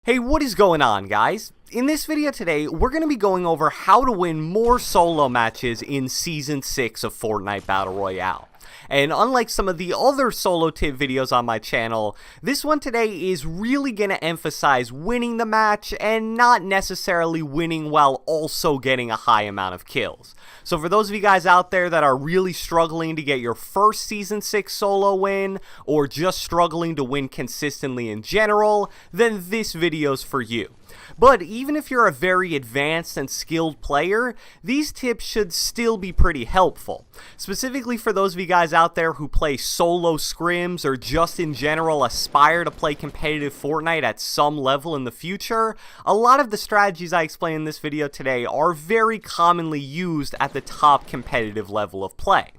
Hey, what is going on, guys? In this video today, we're going to be going over how to win more solo matches in Season 6 of Fortnite Battle Royale. And unlike some of the other solo tip videos on my channel, this one today is really going to emphasize winning the match and not necessarily winning while also getting a high amount of kills. So for those of you guys out there that are really struggling to get your first Season 6 solo win, or just struggling to win consistently in general, then this video's for you. But even if you're a very advanced and skilled player, these tips should still be pretty helpful. Specifically for those of you guys out there who play solo scrims or just in general aspire to play competitive Fortnite at some level in the future, a lot of the strategies I explain in this video today are very commonly used at the top competitive level of play.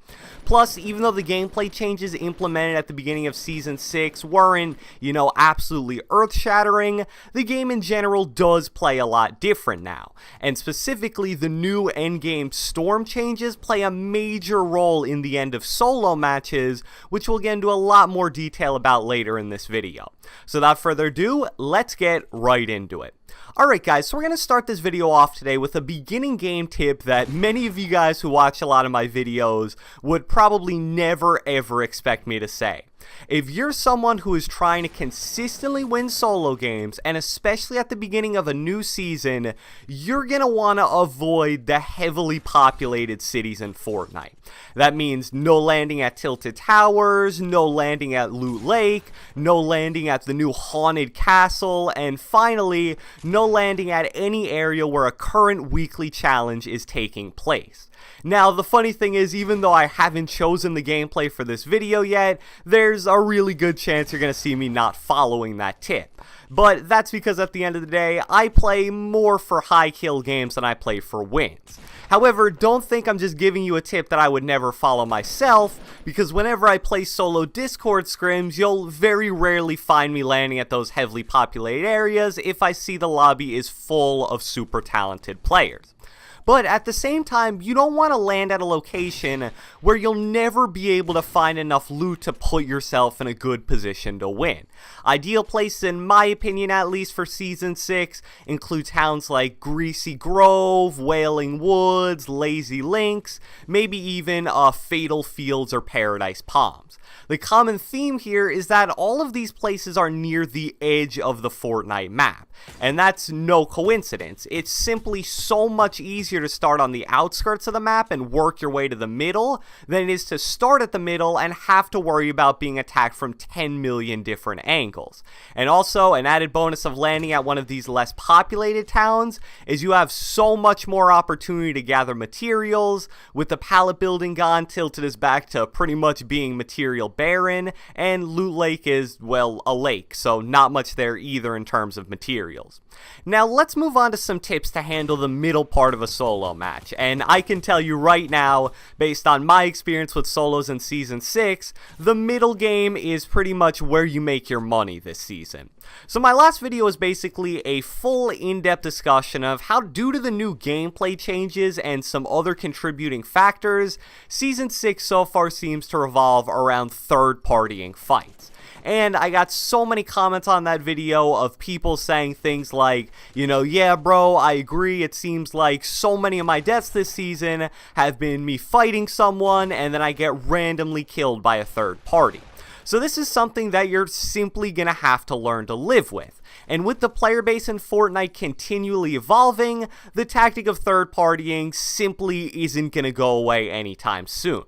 Plus, even though the gameplay changes implemented at the beginning of Season 6 weren't, absolutely earth-shattering, the game in general does play a lot different now. And specifically, the new Endgame storm changes play a major role in the end of solo matches, which we'll get into a lot more detail about later in this video. So without further ado, let's get right into it. Alright guys, so we're going to start this video off today with a beginning game tip that many of you guys who watch a lot of my videos would probably never ever expect me to say. If you're someone who is trying to consistently win solo games, and especially at the beginning of a new season, you're going to want to avoid the heavily populated cities in Fortnite. That means no landing at Tilted Towers, no landing at Loot Lake, no landing at the new Haunted Castle, and finally, no landing at any area where a current weekly challenge is taking place. Now, the funny thing is, even though I haven't chosen the gameplay for this video yet, there's a really good chance you're going to see me not following that tip. But that's because at the end of the day, I play more for high kill games than I play for wins. However, don't think I'm just giving you a tip that I would never follow myself, because whenever I play solo Discord scrims, you'll very rarely find me landing at those heavily populated areas if I see the lobby is full of super talented players. But at the same time, you don't want to land at a location where you'll never be able to find enough loot to put yourself in a good position to win. Ideal places, in my opinion at least for Season 6, include towns like Greasy Grove, Wailing Woods, Lazy Links, maybe even Fatal Fields or Paradise Palms. The common theme here is that all of these places are near the edge of the Fortnite map, and that's no coincidence. It's simply so much easier to start on the outskirts of the map and work your way to the middle than it is to start at the middle and have to worry about being attacked from 10 million different angles. And also, an added bonus of landing at one of these less populated towns is you have so much more opportunity to gather materials, with the pallet building gone, Tilted is back to pretty much being material barren, and Loot Lake is, well, a lake, so not much there either in terms of materials. Now let's move on to some tips to handle the middle part of a solo match, and I can tell you right now, based on my experience with solos in Season 6, the middle game is pretty much where you make your money this season. So my last video was basically a full in-depth discussion of how, due to the new gameplay changes and some other contributing factors, Season 6 so far seems to revolve around third-partying fights. And I got so many comments on that video of people saying things like, yeah bro, I agree, it seems like so many of my deaths this season have been me fighting someone and then I get randomly killed by a third party. So this is something that you're simply going to have to learn to live with. And with the player base in Fortnite continually evolving, the tactic of third partying simply isn't going to go away anytime soon.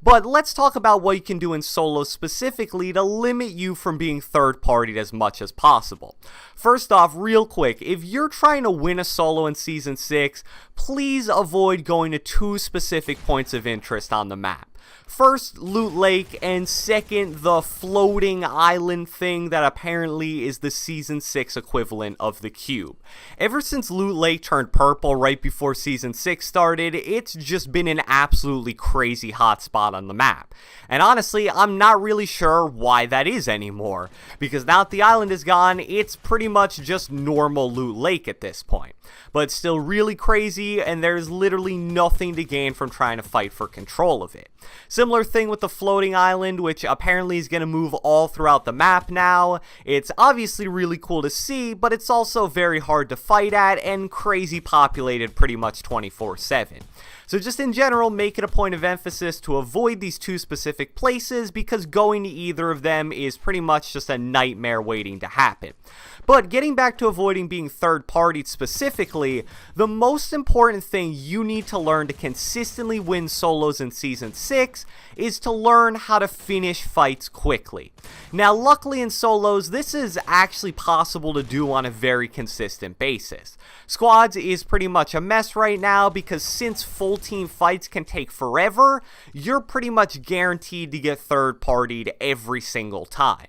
But let's talk about what you can do in solo specifically to limit you from being third-partied as much as possible. First off, real quick, if you're trying to win a solo in Season 6, please avoid going to two specific points of interest on the map. First, Loot Lake, and second, the floating island thing that apparently is the Season 6 equivalent of the cube. Ever since Loot Lake turned purple right before Season 6 started, it's just been an absolutely crazy hot spot on the map. And honestly, I'm not really sure why that is anymore, because now that the island is gone, it's pretty much just normal Loot Lake at this point. But it's still really crazy, and there's literally nothing to gain from trying to fight for control of it. Similar thing with the floating island, which apparently is going to move all throughout the map now. It's obviously really cool to see, but it's also very hard to fight at and crazy populated pretty much 24/7. So just in general, make it a point of emphasis to avoid these two specific places, because going to either of them is pretty much just a nightmare waiting to happen. But getting back to avoiding being third-partied specifically, the most important thing you need to learn to consistently win solos in Season 6 is to learn how to finish fights quickly. Now, luckily in solos, this is actually possible to do on a very consistent basis. Squads is pretty much a mess right now, because since full team fights can take forever, you're pretty much guaranteed to get third-partied every single time.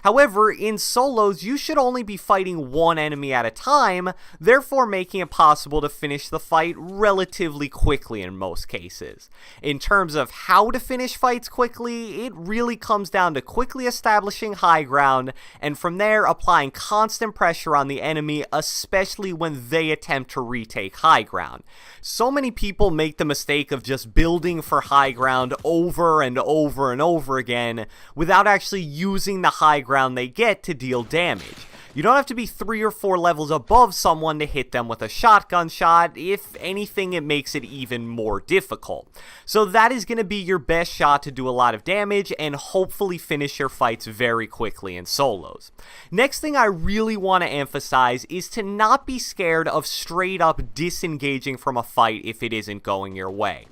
However, in solos, you should only be fighting one enemy at a time, therefore making it possible to finish the fight relatively quickly in most cases. In terms of how to finish fights quickly, it really comes down to quickly establishing high ground, and from there applying constant pressure on the enemy, especially when they attempt to retake high ground. So many people make the mistake of just building for high ground over and over and over again without actually using the high ground they get to deal damage. You don't have to be 3 or 4 levels above someone to hit them with a shotgun shot. If anything, it makes it even more difficult. So that is going to be your best shot to do a lot of damage and hopefully finish your fights very quickly in solos. Next thing I really want to emphasize is to not be scared of straight up disengaging from a fight if it isn't going your way.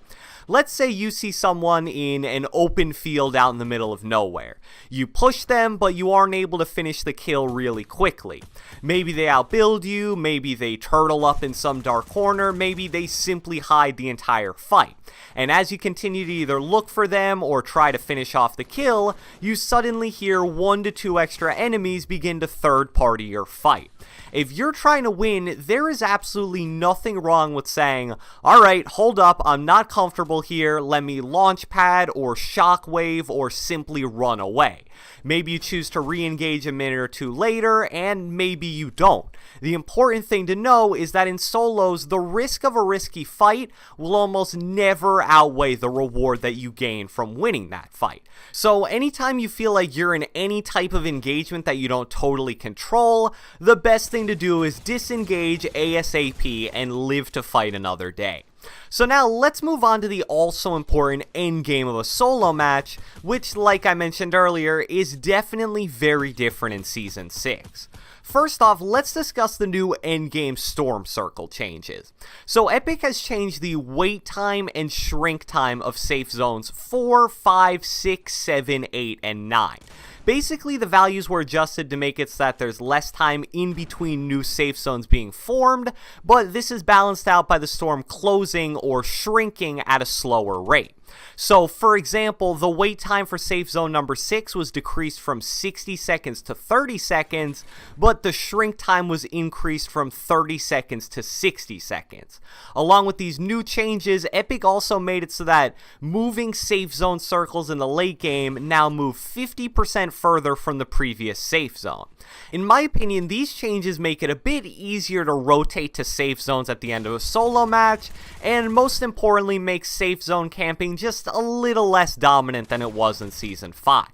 Let's say you see someone in an open field out in the middle of nowhere. You push them, but you aren't able to finish the kill really quickly. Maybe they outbuild you, maybe they turtle up in some dark corner, maybe they simply hide the entire fight. And as you continue to either look for them or try to finish off the kill, you suddenly hear 1 to 2 extra enemies begin to third-party your fight. If you're trying to win, there is absolutely nothing wrong with saying, alright, hold up, I'm not comfortable here, let me launch pad or shockwave or simply run away. Maybe you choose to re-engage a minute or two later, and maybe you don't. The important thing to know is that in solos, the risk of a risky fight will almost never outweigh the reward that you gain from winning that fight. So anytime you feel like you're in any type of engagement that you don't totally control, the best thing to do is disengage ASAP and live to fight another day. So now let's move on to the also important endgame of a solo match, which, like I mentioned earlier, is definitely very different in Season 6. First off, let's discuss the new endgame storm circle changes. So Epic has changed the wait time and shrink time of safe zones 4, 5, 6, 7, 8, and 9. Basically, the values were adjusted to make it so that there's less time in between new safe zones being formed, but this is balanced out by the storm closing or shrinking at a slower rate. So, for example, the wait time for safe zone number 6 was decreased from 60 seconds to 30 seconds, but the shrink time was increased from 30 seconds to 60 seconds. Along with these new changes, Epic also made it so that moving safe zone circles in the late game now move 50% further from the previous safe zone. In my opinion, these changes make it a bit easier to rotate to safe zones at the end of a solo match, and most importantly makes safe zone camping just a little less dominant than it was in Season 5.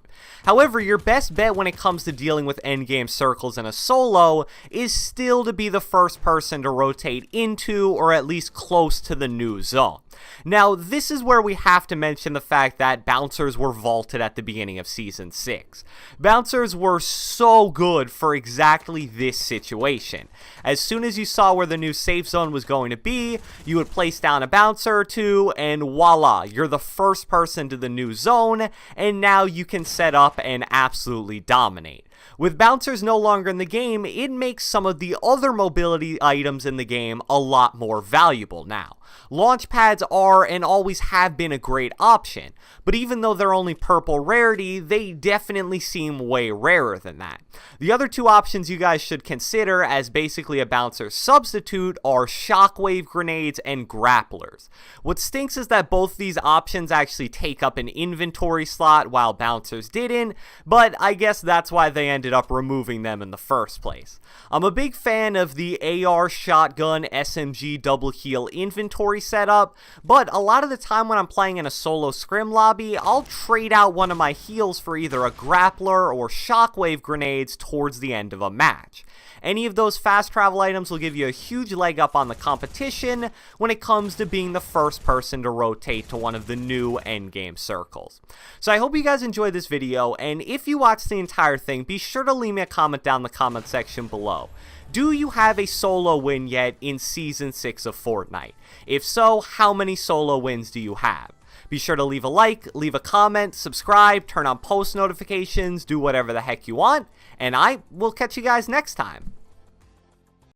However, your best bet when it comes to dealing with endgame circles in a solo is still to be the first person to rotate into or at least close to the new zone. Now, this is where we have to mention the fact that bouncers were vaulted at the beginning of Season 6. Bouncers were so good for exactly this situation. As soon as you saw where the new safe zone was going to be, you would place down a bouncer or two, and voila, you're the first person to the new zone, and now you can set up and absolutely dominate. With bouncers no longer in the game, it makes some of the other mobility items in the game a lot more valuable now. Launch pads are and always have been a great option, but even though they're only purple rarity, they definitely seem way rarer than that. The other two options you guys should consider as basically a bouncer substitute are shockwave grenades and grapplers. What stinks is that both these options actually take up an inventory slot while bouncers didn't, but I guess that's why they ended ended up removing them in the first place. I'm a big fan of the AR, shotgun, SMG double heal inventory setup, but a lot of the time when I'm playing in a solo scrim lobby, I'll trade out one of my heals for either a grappler or shockwave grenades towards the end of a match. Any of those fast travel items will give you a huge leg up on the competition when it comes to being the first person to rotate to one of the new endgame circles. So I hope you guys enjoyed this video, and if you watched the entire thing, be sure to leave me a comment down in the comment section below. Do you have a solo win yet in Season 6 of Fortnite? If so, how many solo wins do you have? Be sure to leave a like, leave a comment, subscribe, turn on post notifications, do whatever the heck you want, and I will catch you guys next time.